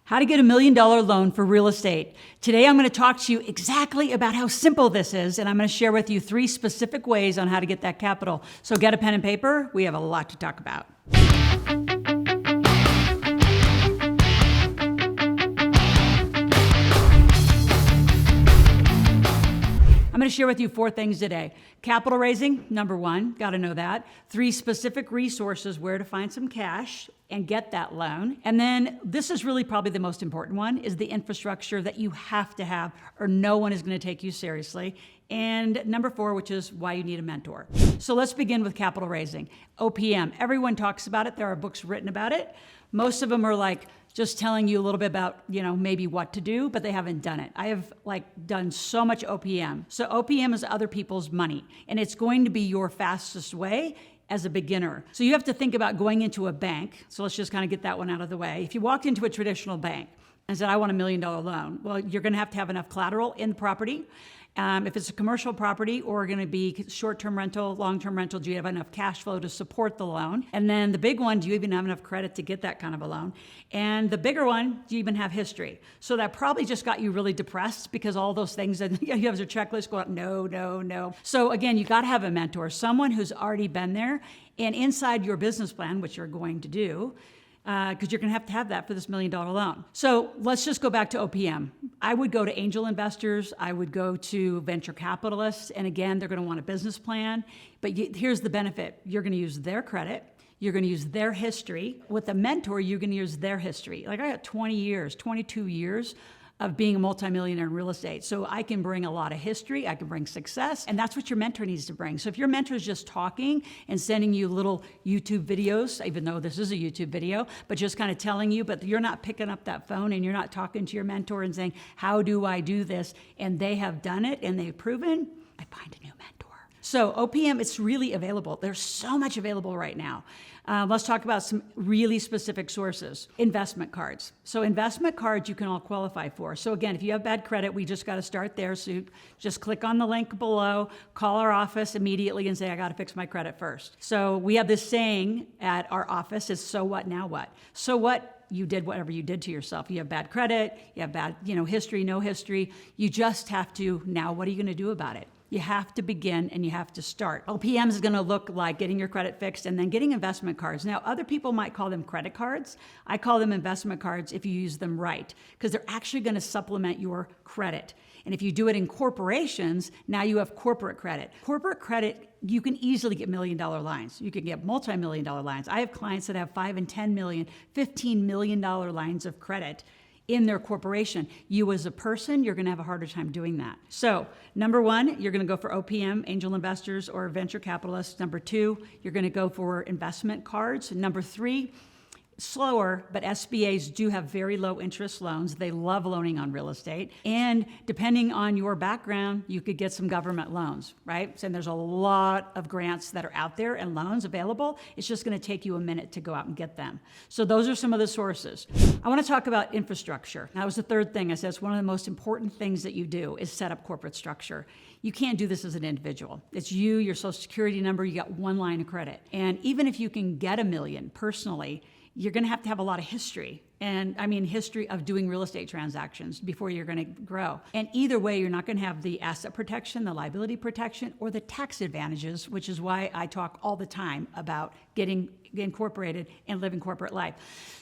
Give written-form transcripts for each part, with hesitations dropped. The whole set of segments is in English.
How to get $1 million loan for real estate. Today I'm going to talk to you exactly about how simple this is, and I'm going to share with you 3 specific ways on how to get that capital. So get a pen and paper. We have a lot to talk about. I'm going to share with you 4 things today. Capital raising, number 1, got to know that. 3 specific resources where to find some cash and get that loan. And then this is really probably the most important one, is the infrastructure that you have to have or no one is going to take you seriously. And number 4, which is why you need a mentor. So let's begin with capital raising. OPM, everyone talks about it. There are books written about it. Most of them are like just telling you a little bit about, maybe what to do, but they haven't done it. I have done so much OPM. So OPM is other people's money, and it's going to be your fastest way as a beginner. So you have to think about going into a bank. So let's just kind of get that one out of the way. If you walked into a traditional bank and said, I want $1 million loan, well, you're going to have enough collateral in the property. If it's a commercial property or going to be short-term rental, long-term rental, do you have enough cash flow to support the loan? And then the big one, do you even have enough credit to get that kind of a loan? And the bigger one, do you even have history? So that probably just got you really depressed because all those things that you have as a checklist go out, no. So again, you got to have a mentor, someone who's already been there, and inside your business plan, which you're going to do, because you're going to have that for this $1 million loan. So let's just go back to OPM. I would go to angel investors. I would go to venture capitalists. And again, they're going to want a business plan. But here's the benefit. You're going to use their credit. You're going to use their history. With a mentor, you're going to use their history. I got 22 years of being a multimillionaire in real estate. So I can bring a lot of history, I can bring success, and that's what your mentor needs to bring. So if your mentor is just talking and sending you little YouTube videos, even though this is a YouTube video, but just kind of telling you, but you're not picking up that phone and you're not talking to your mentor and saying, how do I do this? And they have done it and they've proven, I find a new mentor. So OPM, it's really available. There's so much available right now. Let's talk about some really specific sources. Investment cards. So investment cards you can all qualify for. So again, if you have bad credit, we just got to start there. So just click on the link below, call our office immediately and say, I got to fix my credit first. So we have this saying at our office is, so what, now what? So what? You did whatever you did to yourself. You have bad credit, you have bad, history, no history. You just have to, now what are you going to do about it? You have to begin and you have to start. OPM is going to look like getting your credit fixed and then getting investment cards. Now, other people might call them credit cards. I call them investment cards if you use them right, because they're actually going to supplement your credit. And if you do it in corporations, now you have corporate credit. Corporate credit, you can easily get $1 million lines. You can get multi-million-dollar lines. I have clients that have 5 and 10 million, $15 million lines of credit in their corporation. You as a person, you're going to have a harder time doing that. So number 1, you're going to go for OPM, angel investors or venture capitalists. Number 2, you're going to go for investment cards. Number 3, slower, but SBAs do have very low interest loans. They love loaning on real estate. And depending on your background, you could get some government loans, right? And there's a lot of grants that are out there and loans available. It's just going to take you a minute to go out and get them. So those are some of the sources. I want to talk about infrastructure. That was the 3rd thing. I said it's one of the most important things that you do is set up corporate structure. You can't do this as an individual. It's you, your social security number, you got one line of credit. And even if you can get $1 million personally, you're going to have a lot of history. And I mean, history of doing real estate transactions before you're going to grow. And either way, you're not going to have the asset protection, the liability protection, or the tax advantages, which is why I talk all the time about getting incorporated and living corporate life.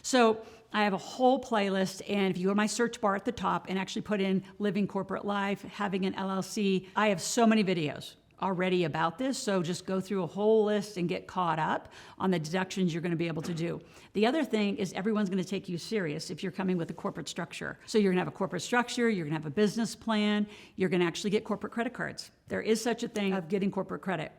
So I have a whole playlist, and if you go to my search bar at the top and actually put in living corporate life, having an LLC, I have so many videos already about this, so just go through a whole list and get caught up on the deductions you're going to be able to do. The other thing is everyone's going to take you serious if you're coming with a corporate structure. So you're going to have a corporate structure, you're going to have a business plan, you're going to actually get corporate credit cards. There is such a thing of getting corporate credit.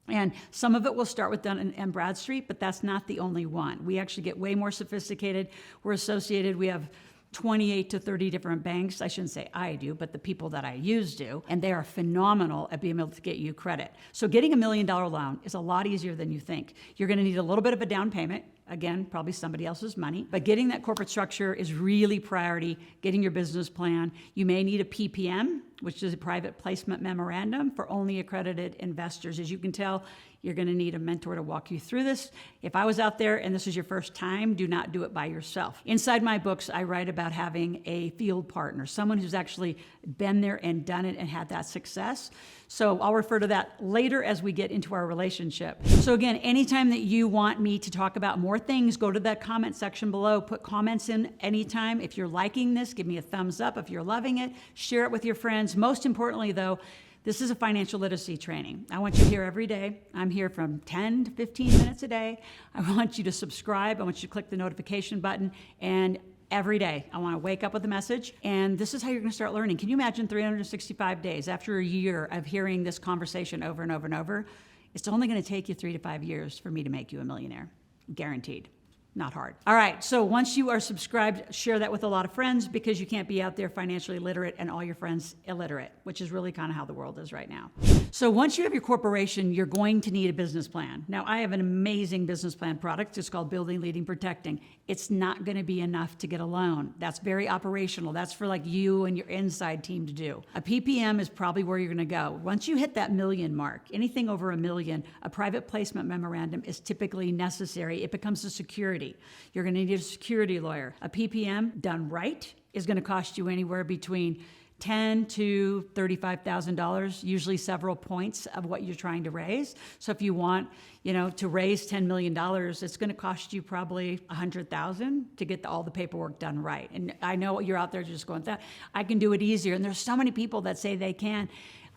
And some of it will start with Dun & Bradstreet, but that's not the only one. We actually get way more sophisticated. We're associated, we have 28 to 30 different banks. I shouldn't say I do, but the people that I use do. And they are phenomenal at being able to get you credit. So getting $1 million loan is a lot easier than you think. You're going to need a little bit of a down payment. Again, probably somebody else's money. But getting that corporate structure is really priority, getting your business plan. You may need a PPM, which is a private placement memorandum for only accredited investors. As you can tell, you're going to need a mentor to walk you through this. If I was out there and this is your first time, do not do it by yourself. Inside my books, I write about having a field partner, someone who's actually been there and done it and had that success. So I'll refer to that later as we get into our relationship. So again, anytime that you want me to talk about more things, go to that comment section below, put comments in anytime. If you're liking this, give me a thumbs up. If you're loving it, share it with your friends. Most importantly though, this is a financial literacy training. I want you here every day. I'm here from 10 to 15 minutes a day. I want you to subscribe. I want you to click the notification button. And every day, I want to wake up with a message. And this is how you're going to start learning. Can you imagine 365 days after a year of hearing this conversation over and over and over? It's only going to take you 3 to 5 years for me to make you a millionaire. Guaranteed. Not hard. All right, so once you are subscribed, share that with a lot of friends because you can't be out there financially literate and all your friends illiterate, which is really kind of how the world is right now. So once you have your corporation, you're going to need a business plan. Now, I have an amazing business plan product. It's called Building, Leading, Protecting. It's not going to be enough to get a loan. That's very operational. That's for like you and your inside team to do. A PPM is probably where you're going to go. Once you hit that million mark, anything over $1 million, a private placement memorandum is typically necessary. It becomes a security. You're going to need a security lawyer. A PPM done right is going to cost you anywhere between $10,000 to $35,000, usually several points of what you're trying to raise. So if you want, to raise $10 million, it's going to cost you probably $100,000 to get all the paperwork done right. And I know you're out there just going, I can do it easier. And there's so many people that say they can.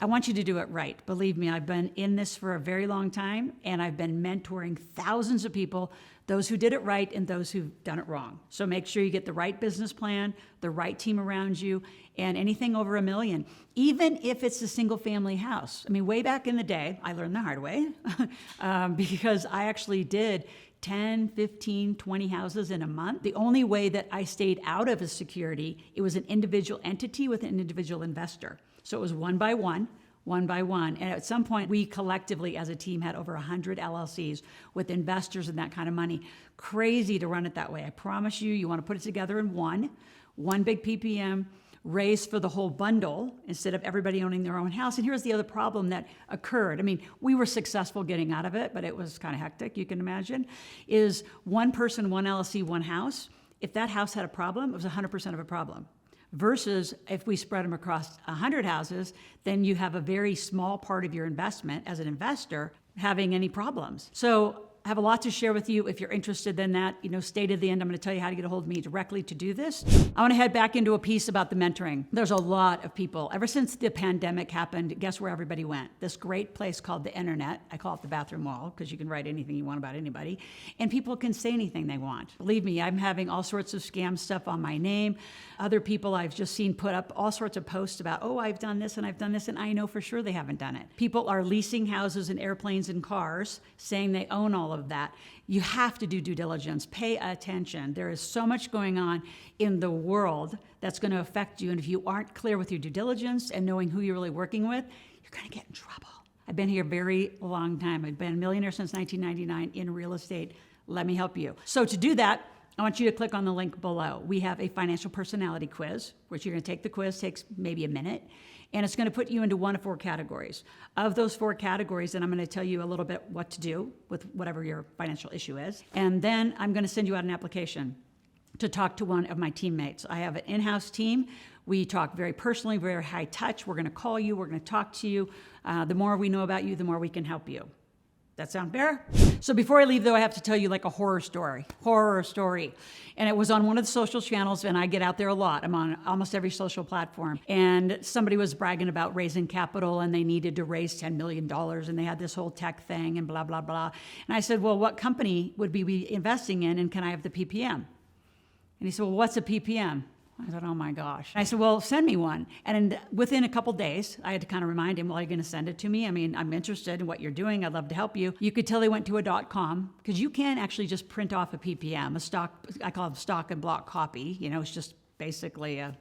I want you to do it right. Believe me, I've been in this for a very long time, and I've been mentoring thousands of people, those who did it right and those who've done it wrong. So make sure you get the right business plan, the right team around you, and anything over $1 million, even if it's a single family house. I mean, way back in the day, I learned the hard way because I actually did 10, 15, 20 houses in a month. The only way that I stayed out of a security, it was an individual entity with an individual investor. So it was one by one. And at some point, we collectively as a team had over 100 LLCs with investors and that kind of money. Crazy to run it that way. I promise you, you want to put it together in one big PPM, raise for the whole bundle instead of everybody owning their own house. And here's the other problem that occurred. I mean, we were successful getting out of it, but it was kind of hectic, you can imagine, is one person, one LLC, one house. If that house had a problem, it was 100% of a problem. Versus if we spread them across 100 houses, then you have a very small part of your investment as an investor having any problems. So I have a lot to share with you. If you're interested in that, stay to the end. I'm going to tell you how to get a hold of me directly to do this. I want to head back into a piece about the mentoring. There's a lot of people. Ever since the pandemic happened, guess where everybody went? This great place called the internet. I call it the bathroom wall because you can write anything you want about anybody. And people can say anything they want. Believe me, I'm having all sorts of scam stuff on my name. Other people I've just seen put up all sorts of posts about, I've done this and I've done this, and I know for sure they haven't done it. People are leasing houses and airplanes and cars, saying they own all of that. You have to do due diligence. Pay attention. There is so much going on in the world that's going to affect you. And if you aren't clear with your due diligence and knowing who you're really working with, you're going to get in trouble. I've been here a very long time. I've been a millionaire since 1999 in real estate. Let me help you. So to do that, I want you to click on the link below. We have a financial personality quiz, which you're going to take the quiz, takes maybe a minute, and it's going to put you into one of 4 categories. Of those 4 categories, then I'm going to tell you a little bit what to do with whatever your financial issue is. And then I'm going to send you out an application to talk to one of my teammates. I have an in-house team. We talk very personally, very high touch. We're going to call you. We're going to talk to you. The more we know about you, the more we can help you. That sound fair? So before I leave, though, I have to tell you like a horror story. And it was on one of the social channels, and I get out there a lot. I'm on almost every social platform. And somebody was bragging about raising capital, and they needed to raise $10 million, and they had this whole tech thing and blah, blah, blah. And I said, well, what company would we be investing in, and can I have the PPM? And he said, well, what's a PPM? I said, oh my gosh. I said, well, send me one. And within a couple days, I had to kind of remind him, well, are you going to send it to me? I mean, I'm interested in what you're doing. I'd love to help you. You could tell they went to a .com because you can actually just print off a PPM, a stock, I call it stock and block copy. It's just basically a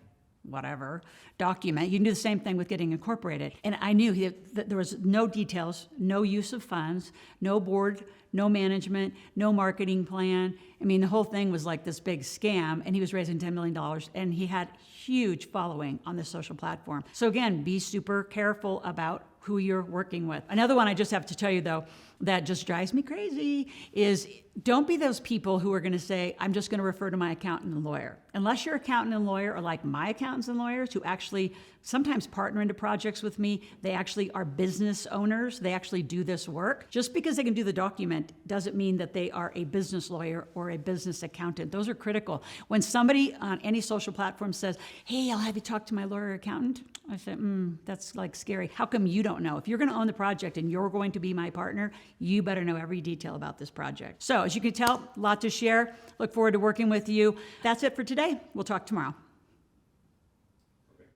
whatever document. You can do the same thing with getting incorporated. And I knew that there was no details, no use of funds, no board, no management, no marketing plan. I mean, the whole thing was like this big scam, and he was raising $10 million, and he had huge following on this social platform. So again, be super careful about who you're working with. Another one I just have to tell you, though, that just drives me crazy is don't be those people who are going to say, I'm just going to refer to my accountant and lawyer. Unless your accountant and lawyer are like my accountants and lawyers who actually sometimes partner into projects with me. They actually are business owners. They actually do this work. Just because they can do the document doesn't mean that they are a business lawyer or a business accountant. Those are critical. When somebody on any social platform says, hey, I'll have you talk to my lawyer or accountant, I say, that's like scary. How come you don't know? If you're going to own the project and you're going to be my partner, you better know every detail about this project. So as you can tell, a lot to share. Look forward to working with you. That's it for today. We'll talk tomorrow.